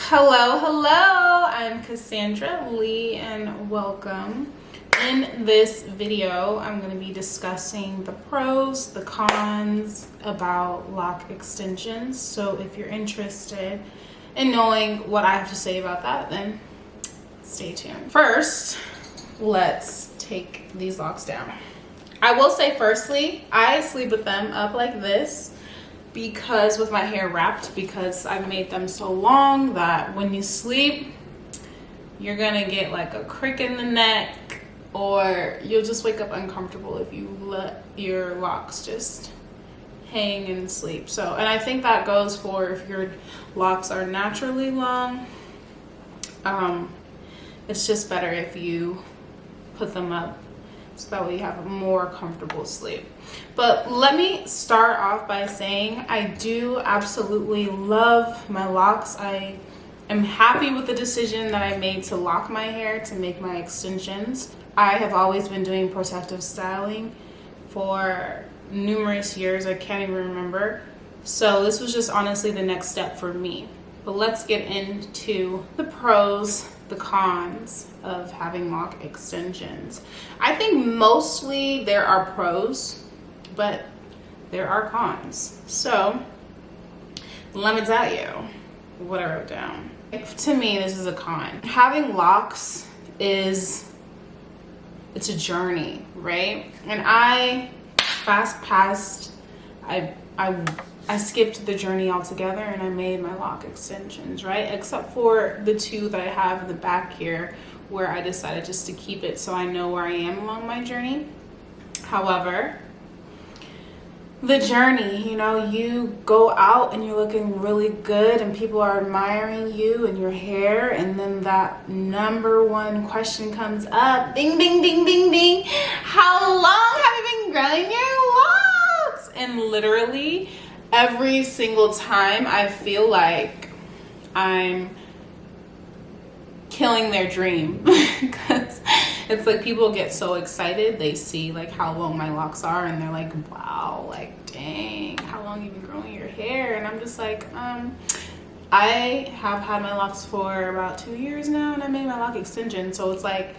Hello, I'm Cassandra Lee and welcome. In this video, I'm going to be discussing the pros, the cons about lock extensions. So if you're interested in knowing what I have to say about that, then stay tuned. First, let's take these locks down. I will say firstly, I sleep with them up like this because with my hair wrapped, because I've made them so long that when you sleep, you're gonna get like a crick in the neck, or you'll just wake up uncomfortable if you let your locks just hang and sleep. So, and I think that goes for if your locks are naturally long. It's just better if you put them up so that way you have a more comfortable sleep. But let me start off by saying I do absolutely love my locks. I am happy with the decision that I made to lock my hair, to make my extensions. I have always been doing protective styling for numerous years. I can't even remember. So this was just honestly the next step for me. But let's get into the pros, the cons of having lock extensions. I think mostly there are pros, but there are cons. So let me tell you what I wrote down. To me, this is a con. Having locks it's a journey, right? And I skipped the journey altogether and I made my lock extensions, right? Except for the two that I have in the back here where I decided just to keep it so I know where I am along my journey. However, the journey, you go out and you're looking really good and people are admiring you and your hair, and then that number one question comes up, ding, ding, ding, ding, ding. How long have you been growing your locks? And literally every single time I feel like I'm killing their dream because it's like people get so excited. They see like how long my locks are and they're like, wow, like dang, how long have you been growing your hair? And I'm just like, I have had my locks for about 2 years now and I made my lock extension. So it's like,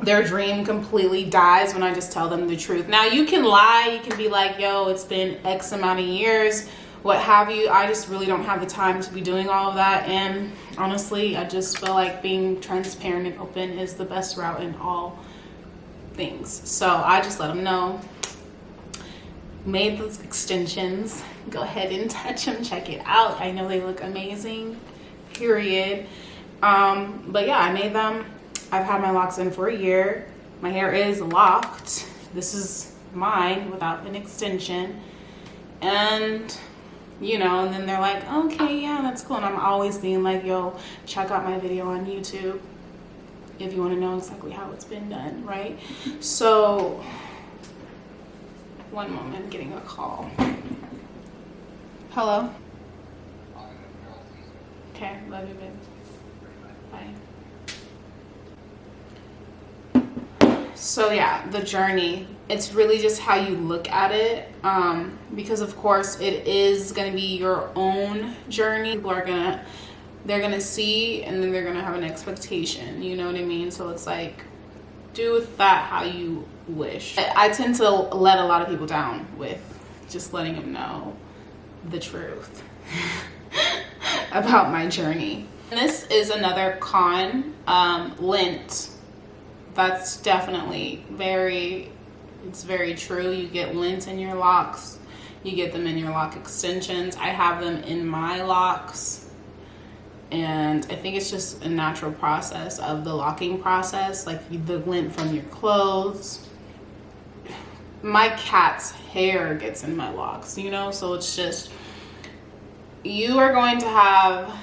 their dream completely dies when I just tell them the truth. Now you can lie, you can be like, yo, it's been X amount of years, what have you. I just really don't have the time to be doing all of that. And honestly, I just feel like being transparent and open is the best route in all things. So I just let them know. Made those extensions. Go ahead and touch them, check it out. I know they look amazing, period. But yeah, I made them. I've had my locks in for a year. My hair is locked. This is mine without an extension. And and then they're like, okay, yeah, that's cool. And I'm always being like, yo, check out my video on YouTube if you want to know exactly how it's been done, right? So, one moment, getting a call. Hello? Okay, love you, babe. Bye. So yeah, the journey, it's really just how you look at it, because of course it is going to be your own journey. People are they're gonna see, and then they're gonna have an expectation, you know what I mean? So it's like, do with that how you wish. I tend to let a lot of people down with just letting them know the truth about my journey. And this is another con, lint. That's definitely it's very true. You get lint in your locks. You get them in your lock extensions. I have them in my locks. And I think it's just a natural process of the locking process. Like the lint from your clothes. My cat's hair gets in my locks, So it's just, you are going to have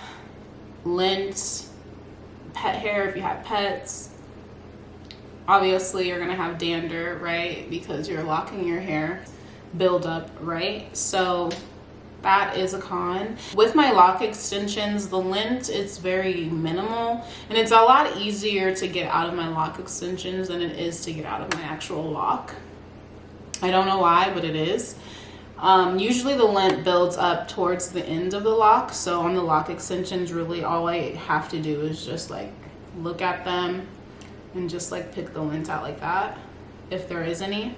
lint, pet hair if you have pets. Obviously, you're gonna have dander, right? Because you're locking your hair, build up, right? So that is a con. With my lock extensions, the lint is very minimal, and it's a lot easier to get out of my lock extensions than it is to get out of my actual lock. I don't know why, but it is. Usually the lint builds up towards the end of the lock, so on the lock extensions, really all I have to do is just like look at them and just like pick the lint out like that, if there is any.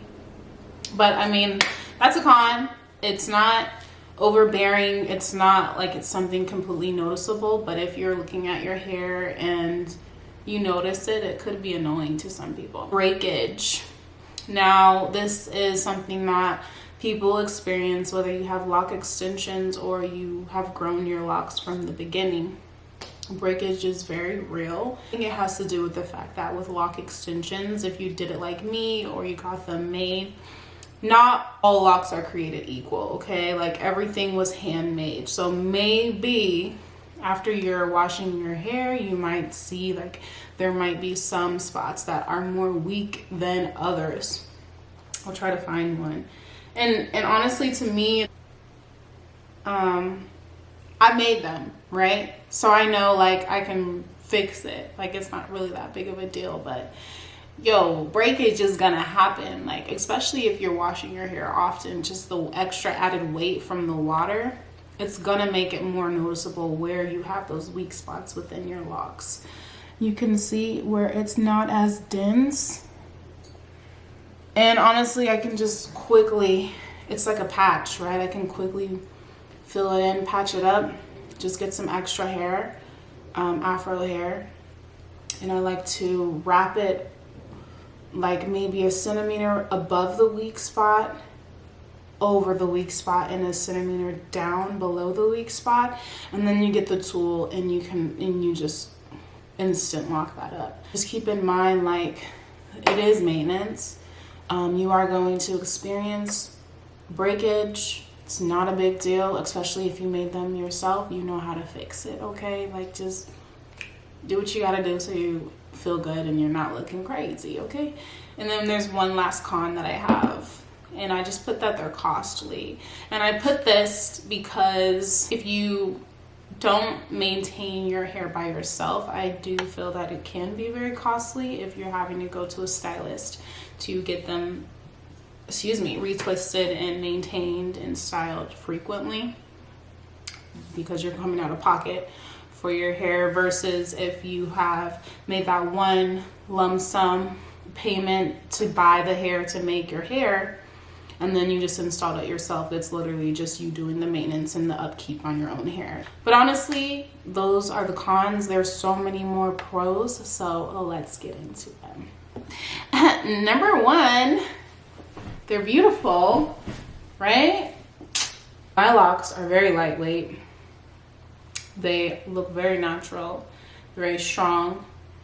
But I mean, that's a con. It's not overbearing. It's not like it's something completely noticeable, but if you're looking at your hair and you notice it, it could be annoying to some people. Breakage. Now, this is something that people experience whether you have lock extensions or you have grown your locks from the beginning. Breakage is very real. I think it has to do with the fact that with lock extensions, if you did it like me or you got them made, not all locks are created equal, okay? Like everything was handmade. So maybe after you're washing your hair, you might see like there might be some spots that are more weak than others. I'll try to find one. And honestly, to me, I made them, right? So I know like I can fix it. Like it's not really that big of a deal, but yo, breakage is gonna happen. Like especially if you're washing your hair often, just the extra added weight from the water, it's gonna make it more noticeable where you have those weak spots within your locks. You can see where it's not as dense. And honestly, I can just quickly, it's like a patch, right? I can quickly fill it in, patch it up, just get some extra hair, afro hair. And I like to wrap it like maybe a centimeter above the weak spot, over the weak spot, and a centimeter down below the weak spot. And then you get the tool and you just instant lock that up. Just keep in mind, like, it is maintenance. You are going to experience breakage. It's not a big deal, especially if you made them yourself. You know how to fix it, okay? Like, just do what you gotta do so you feel good and you're not looking crazy, okay? And then there's one last con that I have, and I just put that they're costly. And I put this because if you don't maintain your hair by yourself, I do feel that it can be very costly if you're having to go to a stylist to get them, retwisted and maintained and styled frequently, because you're coming out of pocket for your hair, versus if you have made that one lump sum payment to buy the hair to make your hair, and then you just installed it yourself. It's literally just you doing the maintenance and the upkeep on your own hair. But honestly, those are the cons. There's so many more pros, so let's get into them. Number one, they're beautiful, right? My locks are very lightweight. They look very natural, very strong.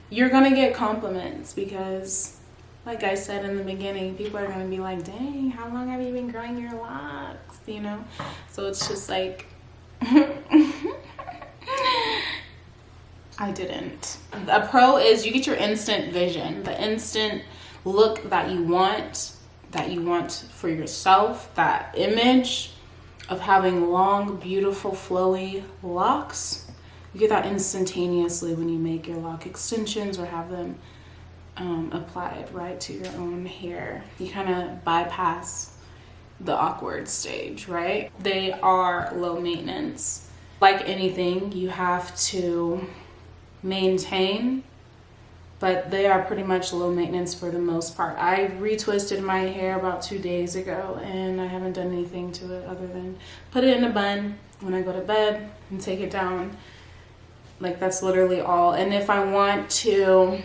You're gonna get compliments because, like I said in the beginning, people are gonna be like, dang, how long have you been growing your locks? You know? So it's just like, I didn't. A pro is you get your instant vision, the instant look that you want for yourself, that image of having long, beautiful, flowy locks. You get that instantaneously when you make your lock extensions or have them applied right to your own hair. You kind of bypass the awkward stage, right? They are low maintenance. Like anything, you have to maintain, but they are pretty much low maintenance for the most part. I retwisted my hair about 2 days ago and I haven't done anything to it other than put it in a bun when I go to bed and take it down. Like, that's literally all. And if I want to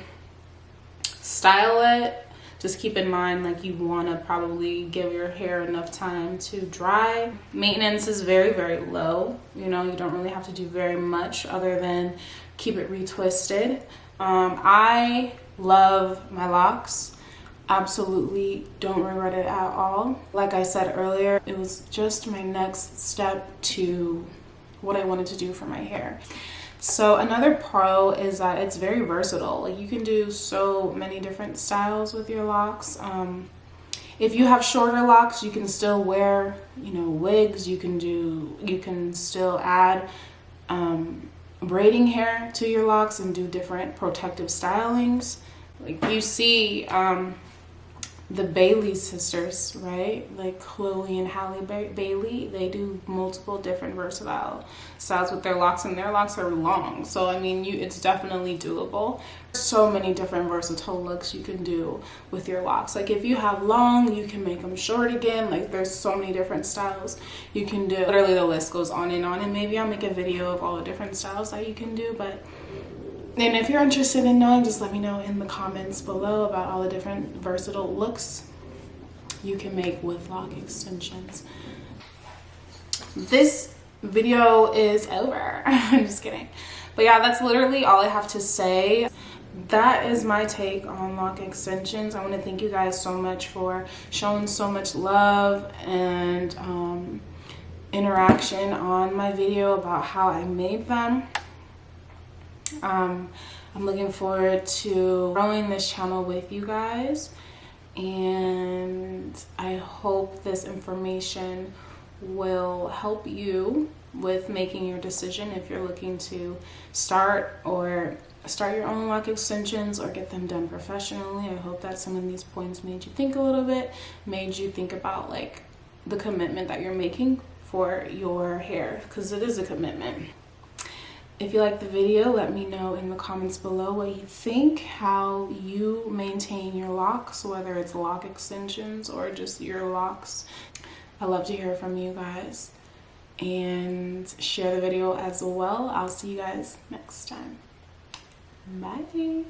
style it, just keep in mind, like, you want to probably give your hair enough time to dry. Maintenance is very, very low. You know, you don't really have to do very much other than keep it retwisted. I love my locks. Absolutely don't regret it at all. Like I said earlier, it was just my next step to what I wanted to do for my hair. So another pro is that it's very versatile. Like, you can do so many different styles with your locks. If you have shorter locks, you can still wear, you know, wigs. You can still add braiding hair to your locks and do different protective stylings. Like, you see the Bailey sisters, right? Like Chloe and Halle Bailey, they do multiple different versatile styles with their locks, and their locks are long. So I mean, it's definitely doable. So many different versatile looks you can do with your locks. Like if you have long, you can make them short again. Like there's so many different styles you can do. Literally the list goes on, and maybe I'll make a video of all the different styles that you can do. And if you're interested in knowing, just let me know in the comments below about all the different versatile looks you can make with lock extensions. This video is over. I'm just kidding. But yeah, that's literally all I have to say. That is my take on lock extensions. I want to thank you guys so much for showing so much love and interaction on my video about how I made them. I'm looking forward to growing this channel with you guys, and I hope this information will help you with making your decision if you're looking to start your own lock extensions or get them done professionally. I hope that some of these points made you think a little bit, made you think about like the commitment that you're making for your hair, because it is a commitment. If you like the video, let me know in the comments below what you think, how you maintain your locks, whether it's lock extensions or just your locks. I love to hear from you guys, and share the video as well. I'll see you guys next time. Bye.